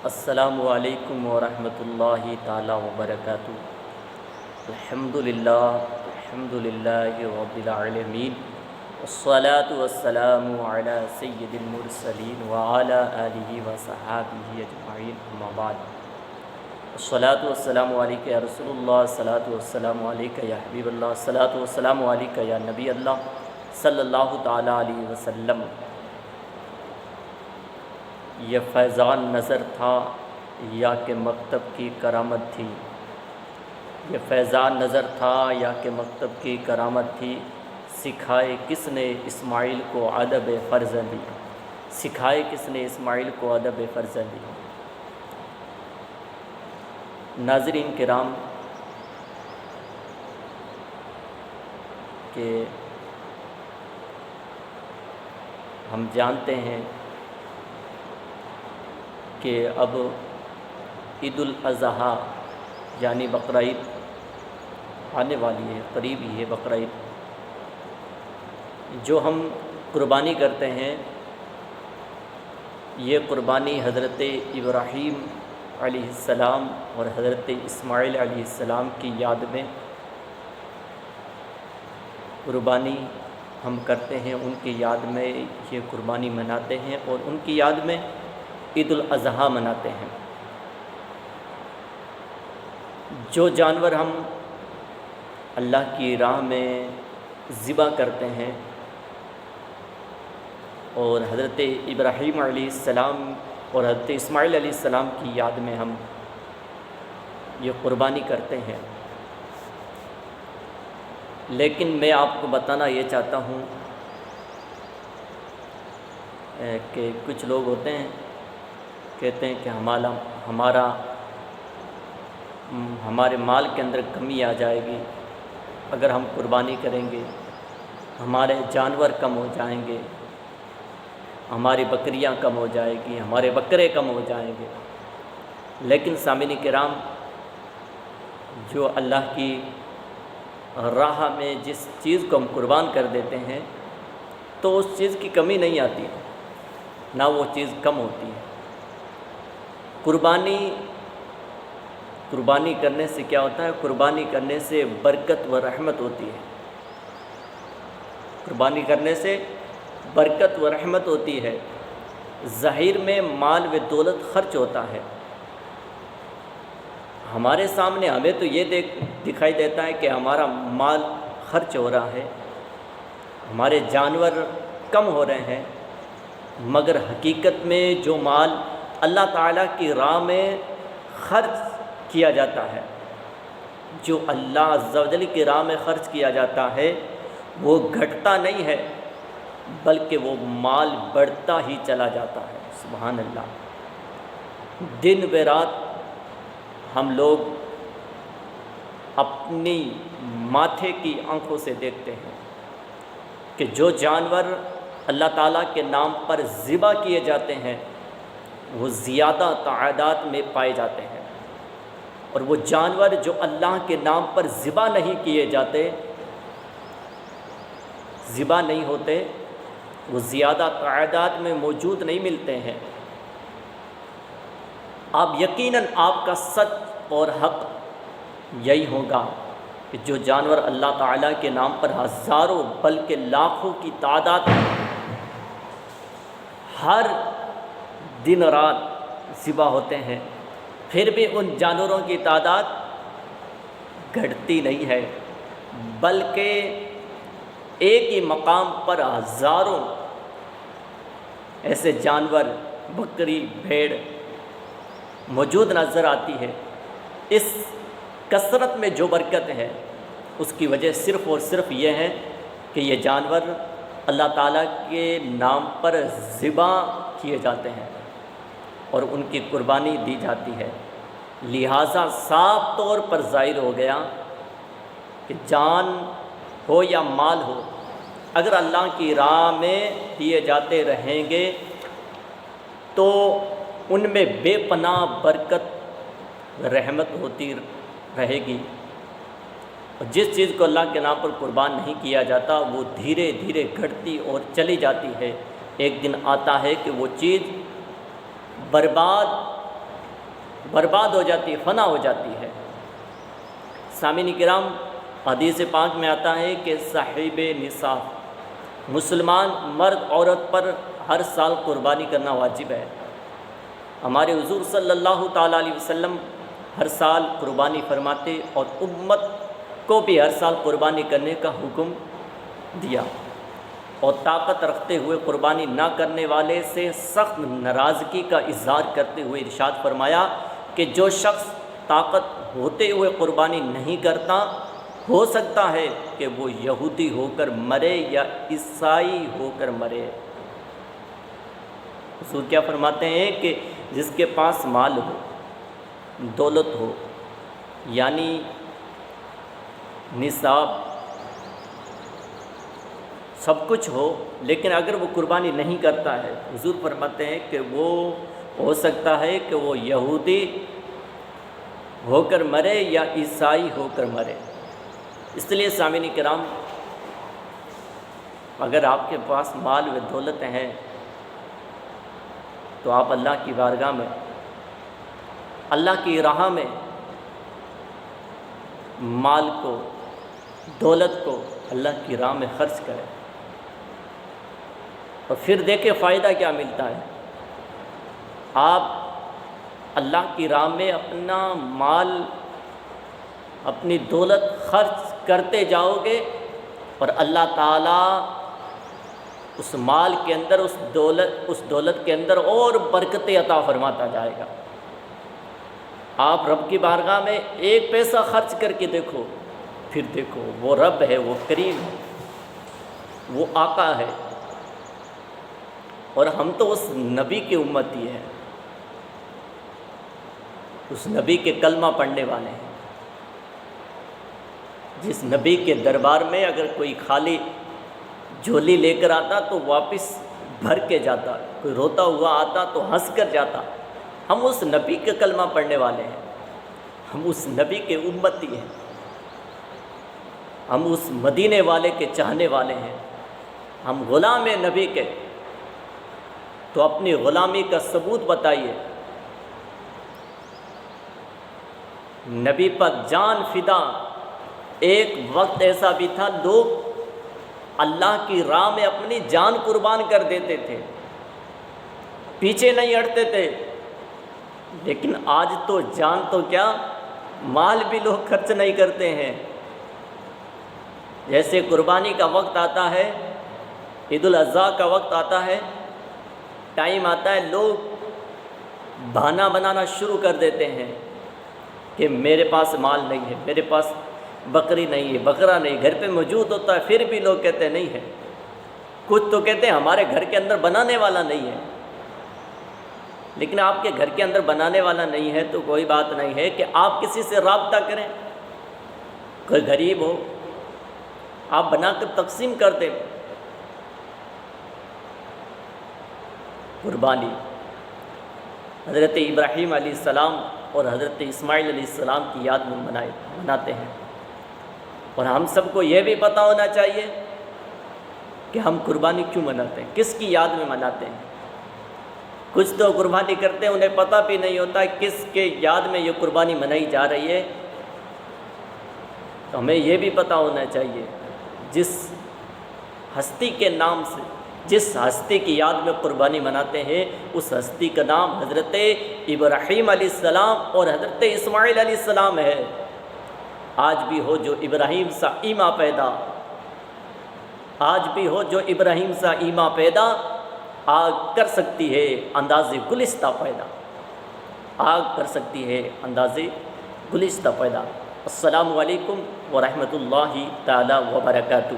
السلام علیکم ورحمۃ اللہ تعالی وبرکاتہ۔ الحمد للہ رب العالمین، والصلاة والسلام علی سید المرسلین وعلی آلہ وصحابہ اجمعین، اما بعد۔ الصلاة والسلام علیک یا رسول اللہ، الصلاة والسلام علیک یا حبیب اللہ، الصلاة والسلام علیک یا نبی اللہ صلی اللہ تعالی علیہ وسلم۔ یہ فیضان نظر تھا یا کہ مکتب کی کرامت تھی؟ یہ فیضان نظر تھا یا کہ مکتب کی کرامت تھی؟ سکھائے کس نے اسماعیل کو ادب فرزندی؟ سکھائے کس نے اسماعیل کو ادب فرزندی؟ ناظرین کرام، کہ ہم جانتے ہیں کہ اب عید الاضحیٰ یعنی بقرعید آنے والی ہے، قریب ہی ہے بقرعید۔ جو ہم قربانی کرتے ہیں، یہ قربانی حضرت ابراہیم علیہ السلام اور حضرت اسماعیل علیہ السلام کی یاد میں قربانی ہم کرتے ہیں، ان کی یاد میں یہ قربانی مناتے ہیں اور ان کی یاد میں عید الاضحیٰ مناتے ہیں۔ جو جانور ہم اللہ کی راہ میں ذبح کرتے ہیں اور حضرت ابراہیم علیہ السلام اور حضرت اسماعیل علیہ السلام کی یاد میں ہم یہ قربانی کرتے ہیں، لیکن میں آپ کو بتانا یہ چاہتا ہوں کہ کچھ لوگ ہوتے ہیں، کہتے ہیں کہ ہمارے مال کے اندر کمی آ جائے گی اگر ہم قربانی کریں گے، ہمارے جانور کم ہو جائیں گے، ہماری بکریاں کم ہو جائے گی، ہمارے بکرے کم ہو جائیں گے۔ لیکن سامعین کرام، جو اللہ کی راہ میں جس چیز کو ہم قربان کر دیتے ہیں تو اس چیز کی کمی نہیں آتی، نہ وہ چیز کم ہوتی ہے۔ قربانی کرنے سے کیا ہوتا ہے؟ قربانی کرنے سے برکت و رحمت ہوتی ہے۔ قربانی کرنے سے برکت و رحمت ہوتی ہے۔ ظاہر میں مال و دولت خرچ ہوتا ہے، ہمارے سامنے ہمیں تو یہ دکھائی دیتا ہے کہ ہمارا مال خرچ ہو رہا ہے، ہمارے جانور کم ہو رہے ہیں، مگر حقیقت میں جو مال اللہ تعالیٰ کی راہ میں خرچ کیا جاتا ہے، جو اللہ عز و جل کی راہ میں خرچ کیا جاتا ہے، وہ گھٹتا نہیں ہے بلکہ وہ مال بڑھتا ہی چلا جاتا ہے۔ سبحان اللہ۔ دن بہ رات ہم لوگ اپنی ماتھے کی آنکھوں سے دیکھتے ہیں کہ جو جانور اللہ تعالیٰ کے نام پر ذبح کیے جاتے ہیں وہ زیادہ تعداد میں پائے جاتے ہیں، اور وہ جانور جو اللہ کے نام پر ذبح نہیں کیے جاتے، ذبح نہیں ہوتے، وہ زیادہ تعداد میں موجود نہیں ملتے ہیں۔ آپ یقیناً آپ کا سچ اور حق یہی ہوگا کہ جو جانور اللہ تعالیٰ کے نام پر ہزاروں بلکہ لاکھوں کی تعداد میں ہر دن رات ذبح ہوتے ہیں، پھر بھی ان جانوروں کی تعداد گھٹتی نہیں ہے، بلکہ ایک ہی مقام پر ہزاروں ایسے جانور، بکری، بھیڑ موجود نظر آتی ہے۔ اس کثرت میں جو برکت ہے اس کی وجہ صرف اور صرف یہ ہے کہ یہ جانور اللہ تعالیٰ کے نام پر ذبح کیے جاتے ہیں اور ان کی قربانی دی جاتی ہے۔ لہٰذا صاف طور پر ظاہر ہو گیا کہ جان ہو یا مال ہو، اگر اللہ کی راہ میں دیے جاتے رہیں گے تو ان میں بے پناہ برکت رحمت ہوتی رہے گی، اور جس چیز کو اللہ کے نام پر قربان نہیں کیا جاتا وہ دھیرے دھیرے گھٹتی اور چلی جاتی ہے۔ ایک دن آتا ہے کہ وہ چیز برباد برباد ہو جاتی ہے، فنا ہو جاتی ہے۔ سامعین کرام، حدیث پاک میں آتا ہے کہ صاحب نصاب مسلمان مرد عورت پر ہر سال قربانی کرنا واجب ہے۔ ہمارے حضور صلی اللہ تعالیٰ علیہ وسلم ہر سال قربانی فرماتے اور امت کو بھی ہر سال قربانی کرنے کا حکم دیا، اور طاقت رکھتے ہوئے قربانی نہ کرنے والے سے سخت ناراضگی کا اظہار کرتے ہوئے ارشاد فرمایا کہ جو شخص طاقت ہوتے ہوئے قربانی نہیں کرتا، ہو سکتا ہے کہ وہ یہودی ہو کر مرے یا عیسائی ہو کر مرے۔ حضور کیا فرماتے ہیں کہ جس کے پاس مال ہو، دولت ہو، یعنی نصاب سب کچھ ہو، لیکن اگر وہ قربانی نہیں کرتا ہے، حضور فرماتے ہیں کہ وہ ہو سکتا ہے کہ وہ یہودی ہو کر مرے یا عیسائی ہو کر مرے۔ اس لیے سامعین کرام، اگر آپ کے پاس مال و دولت ہیں تو آپ اللہ کی بارگاہ میں، اللہ کی راہ میں مال کو، دولت کو اللہ کی راہ میں خرچ کریں، اور پھر دیکھیں فائدہ کیا ملتا ہے۔ آپ اللہ کی راہ میں اپنا مال، اپنی دولت خرچ کرتے جاؤ گے، اور اللہ تعالیٰ اس مال کے اندر، اس دولت کے اندر اور برکتیں عطا فرماتا جائے گا۔ آپ رب کی بارگاہ میں ایک پیسہ خرچ کر کے دیکھو، پھر دیکھو وہ رب ہے، وہ کریم ہے، وہ آقا ہے، اور ہم تو اس نبی کی امتی ہیں، اس نبی کے کلمہ پڑھنے والے ہیں، جس نبی کے دربار میں اگر کوئی خالی جھولی لے کر آتا تو واپس بھر کے جاتا، کوئی روتا ہوا آتا تو ہنس کر جاتا۔ ہم اس نبی کے کلمہ پڑھنے والے ہیں، ہم اس نبی کے امتی ہیں، ہم اس مدینے والے کے چاہنے والے ہیں، ہم غلام نبی کے۔ تو اپنی غلامی کا ثبوت بتائیے۔ نبی پر جان فدا، ایک وقت ایسا بھی تھا لوگ اللہ کی راہ میں اپنی جان قربان کر دیتے تھے، پیچھے نہیں ہٹتے تھے، لیکن آج تو جان تو کیا، مال بھی لوگ خرچ نہیں کرتے ہیں۔ جیسے قربانی کا وقت آتا ہے، عید الاضحیٰ کا وقت آتا ہے، ٹائم آتا ہے، لوگ بہانہ بنانا شروع کر دیتے ہیں کہ میرے پاس مال نہیں ہے، میرے پاس بکری نہیں ہے، بکرا نہیں، گھر پہ موجود ہوتا ہے، پھر بھی لوگ کہتے ہیں نہیں ہے۔ کچھ تو کہتے ہیں ہمارے گھر کے اندر بنانے والا نہیں ہے۔ لیکن آپ کے گھر کے اندر بنانے والا نہیں ہے تو کوئی بات نہیں ہے کہ آپ کسی سے رابطہ کریں، کوئی غریب ہو آپ بنا کر تقسیم کر دیں۔ قربانی حضرت ابراہیم علیہ السلام اور حضرت اسماعیل علیہ السلام کی یاد میں مناتے ہیں، اور ہم سب کو یہ بھی پتہ ہونا چاہیے کہ ہم قربانی کیوں مناتے ہیں، کس کی یاد میں مناتے ہیں۔ کچھ تو قربانی کرتے ہیں، انہیں پتہ بھی نہیں ہوتا کس کے یاد میں یہ قربانی منائی جا رہی ہے۔ تو ہمیں یہ بھی پتہ ہونا چاہیے جس ہستی کے نام سے، جس ہستی کی یاد میں قربانی مناتے ہیں، اس ہستی کا نام حضرت ابراہیم علیہ السلام اور حضرت اسماعیل علیہ السلام ہے۔ آج بھی ہو جو ابراہیم سا ایماں پیدا، آج بھی ہو جو ابراہیم سا ایماں پیدا، آگ کر سکتی ہے انداز گلستہ پیدا، آگ کر سکتی ہے انداز گلستہ پیدا۔ السلام علیکم ورحمۃ اللہ تعالی وبرکاتہ۔